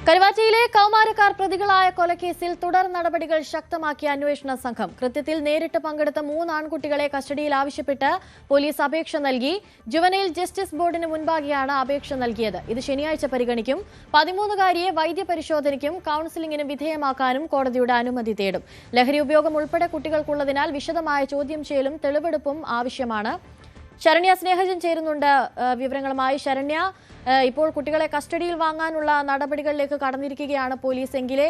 കരുവാറ്റയിലെ കൗമാരക്കാർ പ്രതികളായ കൊലക്കേസിൽ തുടർ നടപടികൾ ശക്തമാക്കിയ അന്വേഷണ സംഘം. കൃത്യത്തിൽ നേരിട്ട് പങ്കെടുത്ത 3 ആൺകുട്ടികളെ കസ്റ്റഡിയിൽ ആവശ്യപ്പെട്ട് പോലീസ് അപേക്ഷ നൽകി. ജുവനൈൽ ജസ്റ്റിസ് ബോർഡിന് മുൻപാകെയാണ് അപേക്ഷ നൽകിയത്. ഇത് ശനിയാഴ്ച പരിഗണിക്കും. 13-കാരിയെ വൈദ്യപരിശോധനയ്ക്കും കൌൺസിലിംഗിനും വിധേയമാക്കാനും കോടതിയുടെ അനുമതി തേടും. ലഹരി ഉപയോഗം ഉൾപ്പെടെ കുട്ടികൾക്കുള്ളതിനാൽ വിശദമായ ചോദ്യം ചെയ്യലും തെളിവെടുപ്പും ആവശ്യമാണ്. ശരണ്യ സ്നേഹജൻ ചേരുന്നുണ്ട് വിവരങ്ങളുമായി. ശരണ്യ, ഇപ്പോൾ കുട്ടികളെ കസ്റ്റഡിയിൽ വാങ്ങാനുള്ള നടപടികളിലേക്ക് കടന്നിരിക്കുകയാണ് പോലീസ്. എങ്കിലേ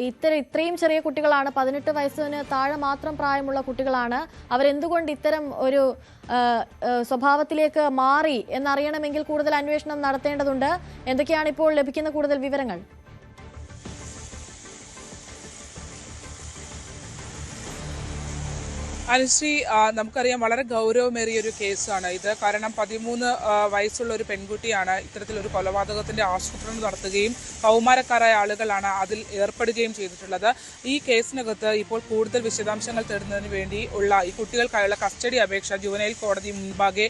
ഇത്രയും ചെറിയ കുട്ടികളാണ്, 18 വയസ്സിന് താഴെ മാത്രം പ്രായമുള്ള കുട്ടികളാണ്. അവരെന്തുകൊണ്ട് ഇത്തരം ഒരു സ്വഭാവത്തിലേക്ക് മാറി എന്നറിയണമെങ്കിൽ കൂടുതൽ അന്വേഷണം നടത്തേണ്ടതുണ്ട്. എന്തൊക്കെയാണ് ഇപ്പോൾ ലഭിക്കുന്ന കൂടുതൽ വിവരങ്ങൾ? അനുശ്രീ, നമുക്കറിയാം വളരെ ഗൗരവമേറിയ ഒരു കേസാണ് ഇത്. കാരണം 13 വയസ്സുള്ള ഒരു പെൺകുട്ടിയാണ് ഇത്തരത്തിലൊരു കൊലപാതകത്തിന്റെ ആസൂത്രണം നടത്തുകയും കൗമാരക്കാരായ ആളുകളാണ് അതിൽ ഏർപ്പെടുകയും ചെയ്തിട്ടുള്ളത്. ഈ കേസിനകത്ത് ഇപ്പോൾ കൂടുതൽ വിശദാംശങ്ങൾ തേടുന്നതിന് വേണ്ടി ഉള്ള ഈ കുട്ടികൾക്കായുള്ള കസ്റ്റഡി അപേക്ഷ ജുവനൈൽ കോടതി മുൻപാകെ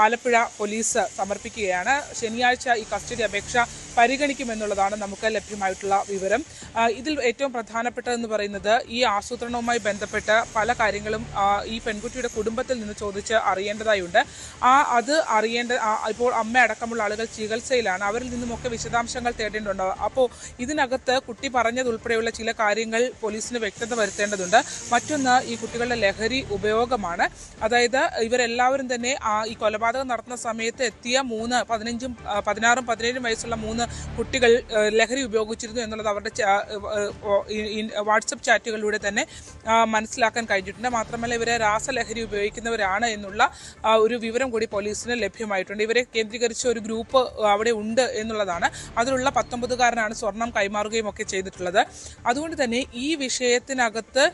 ആലപ്പുഴ പോലീസ് സമർപ്പിക്കുകയാണ്. ശനിയാഴ്ച ഈ കസ്റ്റഡി അപേക്ഷ പരിഗണിക്കുമെന്നുള്ളതാണ് നമുക്ക് ലഭ്യമായിട്ടുള്ള വിവരം. ഇതിൽ ഏറ്റവും പ്രധാനപ്പെട്ടതെന്ന് പറയുന്നത് ഈ ആസൂത്രണവുമായി ബന്ധപ്പെട്ട് പല കാര്യങ്ങളും ഈ പെൺകുട്ടിയുടെ കുടുംബത്തിൽ നിന്ന് ചോദിച്ച് അറിയേണ്ടതായുണ്ട്. അത് ഇപ്പോൾ അമ്മയടക്കമുള്ള ആളുകൾ ചികിത്സയിലാണ്. അവരിൽ നിന്നുമൊക്കെ വിശദാംശങ്ങൾ തേടേണ്ടതുണ്ട്. അപ്പോൾ ഇതിനകത്ത് കുട്ടി പറഞ്ഞതുൾപ്പെടെയുള്ള ചില കാര്യങ്ങൾ പോലീസിന് വ്യക്തത വരുത്തേണ്ടതുണ്ട്. മറ്റൊന്ന് ഈ കുട്ടികളുടെ ലഹരി ഉപയോഗമാണ്. അതായത് ഇവരെല്ലാവരും തന്നെ ഈ കൊലപാതകം നടത്തുന്ന സമയത്ത് എത്തിയ 16ഉം 17 വയസ്സുള്ള 3 കുട്ടികൾ ലഹരി ഉപയോഗിച്ചിരുന്നു എന്നുള്ളത് അവരുടെ വാട്സപ്പ് ചാറ്റുകളിലൂടെ തന്നെ മനസ്സിലാക്കാൻ കഴിഞ്ഞിട്ടുണ്ട്. മാത്രമല്ല ഇവരെ രാസലഹരി ഉപയോഗിക്കുന്നവരാണ് എന്നുള്ള ഒരു വിവരം കൂടി പോലീസിന് ലഭ്യമായിട്ടുണ്ട്. ഇവരെ കേന്ദ്രീകരിച്ച ഒരു ഗ്രൂപ്പ് അവിടെ ഉണ്ട് എന്നുള്ളതാണ്. അതിലുള്ള 19-കാരനാണ് സ്വർണം കൈമാറുകയും ഒക്കെ ചെയ്തിട്ടുള്ളത്. അതുകൊണ്ട് തന്നെ ഈ വിഷയത്തിനകത്ത്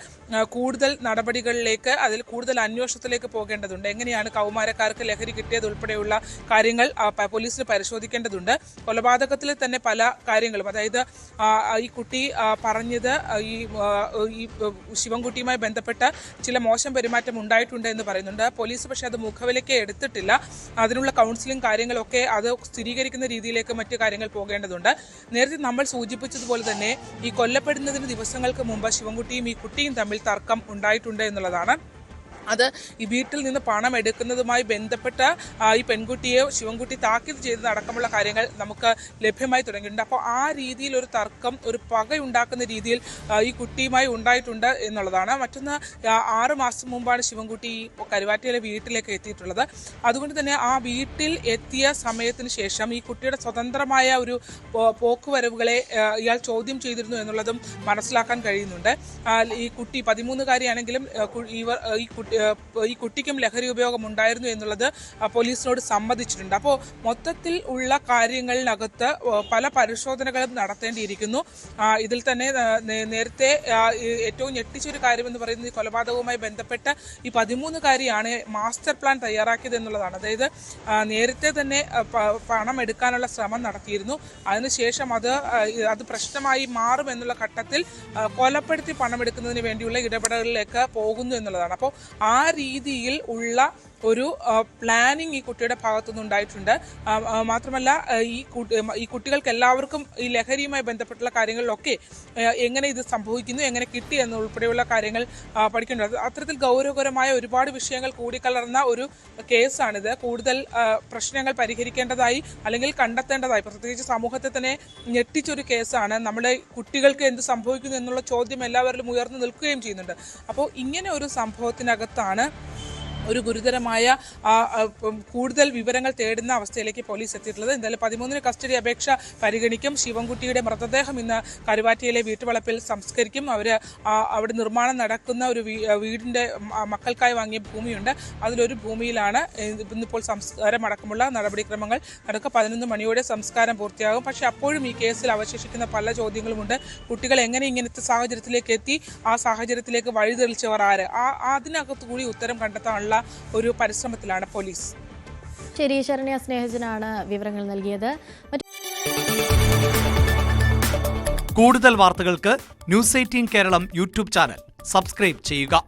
കൂടുതൽ നടപടികളിലേക്ക്, അതിൽ കൂടുതൽ അന്വേഷണത്തിലേക്ക് പോകേണ്ടതുണ്ട്. എങ്ങനെയാണ് കൗമാരക്കാർക്ക് ലഹരി കിട്ടിയതുൾപ്പെടെയുള്ള കാര്യങ്ങൾ പോലീസിന് പരിശോധിക്കേണ്ടതുണ്ട്. കൊലപാതകത്തിൽ തന്നെ പല കാര്യങ്ങളും, അതായത് ഈ കുട്ടി പറഞ്ഞത് ഈ ശിവൻകുട്ടിയുമായി ബന്ധപ്പെട്ട ചില മോശം പെരുമാറ്റം ഉണ്ടായിട്ടുണ്ട് എന്ന് പറയുന്നുണ്ട് പോലീസ്. പക്ഷെ അത് മുഖവിലേക്ക് എടുത്തിട്ടില്ല. അതിനുള്ള കൗൺസിലിംഗ് കാര്യങ്ങളൊക്കെ അത് സ്ഥിരീകരിക്കുന്ന രീതിയിലേക്ക് മറ്റു കാര്യങ്ങൾ പോകേണ്ടതുണ്ട്. നേരത്തെ നമ്മൾ സൂചിപ്പിച്ചതുപോലെ തന്നെ ഈ കൊല്ലപ്പെടുന്നതിന് ദിവസങ്ങൾക്ക് മുമ്പ് ശിവൻകുട്ടിയും ഈ കുട്ടിയും തമ്മിൽ തർക്കം ഉണ്ടായിട്ടുണ്ട് എന്നുള്ളതാണ്. അത് ഈ വീട്ടിൽ നിന്ന് പണം എടുക്കുന്നതുമായി ബന്ധപ്പെട്ട ഈ പെൺകുട്ടിയെ ശിവൻകുട്ടി താക്കീത് ചെയ്തതടക്കമുള്ള കാര്യങ്ങൾ നമുക്ക് ലഭ്യമായി തുടങ്ങിയിട്ടുണ്ട്. അപ്പോൾ ആ രീതിയിൽ ഒരു തർക്കം, ഒരു പകയുണ്ടാക്കുന്ന രീതിയിൽ ഈ കുട്ടിയുമായി ഉണ്ടായിട്ടുണ്ട് എന്നുള്ളതാണ്. മറ്റൊന്ന്, 6 മാസം മുമ്പാണ് ശിവൻകുട്ടി കരുവാറ്റയിലെ വീട്ടിലേക്ക് എത്തിയിട്ടുള്ളത്. അതുകൊണ്ട് തന്നെ ആ വീട്ടിൽ എത്തിയ സമയത്തിന് ശേഷം ഈ കുട്ടിയുടെ സ്വതന്ത്രമായ ഒരു പോക്കുവരവുകളെ ഇയാൾ ചോദ്യം ചെയ്തിരുന്നു എന്നുള്ളതും മനസ്സിലാക്കാൻ കഴിയുന്നുണ്ട്. ഈ കുട്ടി 13-കാരിയാണെങ്കിലും ഈ കുട്ടിക്കും ലഹരി ഉപയോഗം ഉണ്ടായിരുന്നു എന്നുള്ളത് പോലീസിനോട് സമ്മതിച്ചിട്ടുണ്ട്. അപ്പോൾ മൊത്തത്തിൽ ഉള്ള കാര്യങ്ങളിനകത്ത് പല പരിശോധനകളും നടത്തേണ്ടിയിരിക്കുന്നു. ഇതിൽ തന്നെ നേരത്തെ ഏറ്റവും ഞെട്ടിച്ചൊരു കാര്യമെന്ന് പറയുന്നത് ഈ കൊലപാതകവുമായി ബന്ധപ്പെട്ട് ഈ 13-കാരിയാണ് മാസ്റ്റർ പ്ലാൻ തയ്യാറാക്കിയത് എന്നുള്ളതാണ്. അതായത് നേരത്തെ തന്നെ പണം എടുക്കാനുള്ള ശ്രമം നടത്തിയിരുന്നു. അതിനുശേഷം അത് പ്രശ്നമായി മാറും എന്നുള്ള ഘട്ടത്തിൽ കൊലപ്പെടുത്തി പണമെടുക്കുന്നതിന് വേണ്ടിയുള്ള ഇടപെടലുകളിലേക്ക് പോകുന്നു എന്നുള്ളതാണ്. അപ്പോൾ ആ രീതിയിൽ ഉള്ള ഒരു പ്ലാനിങ് ഈ കുട്ടിയുടെ ഭാഗത്തുനിന്ന് ഉണ്ടായിട്ടുണ്ട്. മാത്രമല്ല ഈ കുട്ടികൾക്ക് എല്ലാവർക്കും ഈ ലഹരിയുമായി ബന്ധപ്പെട്ടുള്ള കാര്യങ്ങളിലൊക്കെ എങ്ങനെ ഇത് സംഭവിക്കുന്നു, എങ്ങനെ കിട്ടി എന്നുൾപ്പെടെയുള്ള കാര്യങ്ങൾ പഠിക്കേണ്ടത്. അത്തരത്തിൽ ഗൗരവകരമായ ഒരുപാട് വിഷയങ്ങൾ കൂടിക്കലർന്ന ഒരു കേസാണിത്. കൂടുതൽ പ്രശ്നങ്ങൾ പരിഹരിക്കേണ്ടതായി അല്ലെങ്കിൽ കണ്ടെത്തേണ്ടതായി, പ്രത്യേകിച്ച് സമൂഹത്തെ തന്നെ ഞെട്ടിച്ചൊരു കേസാണ്. നമ്മുടെ കുട്ടികൾക്ക് എന്ത് സംഭവിക്കുന്നു എന്നുള്ള ചോദ്യം എല്ലാവരിലും ഉയർന്നു നിൽക്കുകയും ചെയ്യുന്നുണ്ട്. അപ്പോൾ ഇങ്ങനെ ഒരു സംഭവത്തിനകത്താണ് ഒരു ഗുരുതരമായ കൂടുതൽ വിവരങ്ങൾ തേടുന്ന അവസ്ഥയിലേക്ക് പോലീസ് എത്തിയിട്ടുള്ളത്. എന്തായാലും 13-ന് കസ്റ്റഡി അപേക്ഷ പരിഗണിക്കും. ശിവൻകുട്ടിയുടെ മൃതദേഹം ഇന്ന് കരുവാറ്റയിലെ വീട്ടുവളപ്പിൽ സംസ്കരിക്കും. അവിടെ നിർമ്മാണം നടക്കുന്ന ഒരു വീടിൻ്റെ മക്കൾക്കായി വാങ്ങിയ ഭൂമിയുണ്ട്. അതിലൊരു ഭൂമിയിലാണ് ഇന്നിപ്പോൾ സംസ്കാരം അടക്കമുള്ള നടപടിക്രമങ്ങൾ നടക്കുക. 11 മണിയോടെ സംസ്കാരം പൂർത്തിയാകും. പക്ഷേ അപ്പോഴും ഈ കേസിൽ അവശേഷിക്കുന്ന പല ചോദ്യങ്ങളുമുണ്ട്. കുട്ടികൾ എങ്ങനെ ഇങ്ങനത്തെ സാഹചര്യത്തിലേക്ക് എത്തി, ആ സാഹചര്യത്തിലേക്ക് വഴിതെളിച്ചവർ ആര്, അതിനകത്ത് കൂടി ഉത്തരം കണ്ടെത്താനുള്ള ഒരു പരിശ്രമത്തിലാണ് പോലീസ്. ശരി, ശരണ്യ സ്നേഹജനാണ് വിവരങ്ങൾ നൽകിയത്. കൂടുതൽ വാർത്തകൾക്ക് news 18 Keralam YouTube channel subscribe ചെയ്യുക.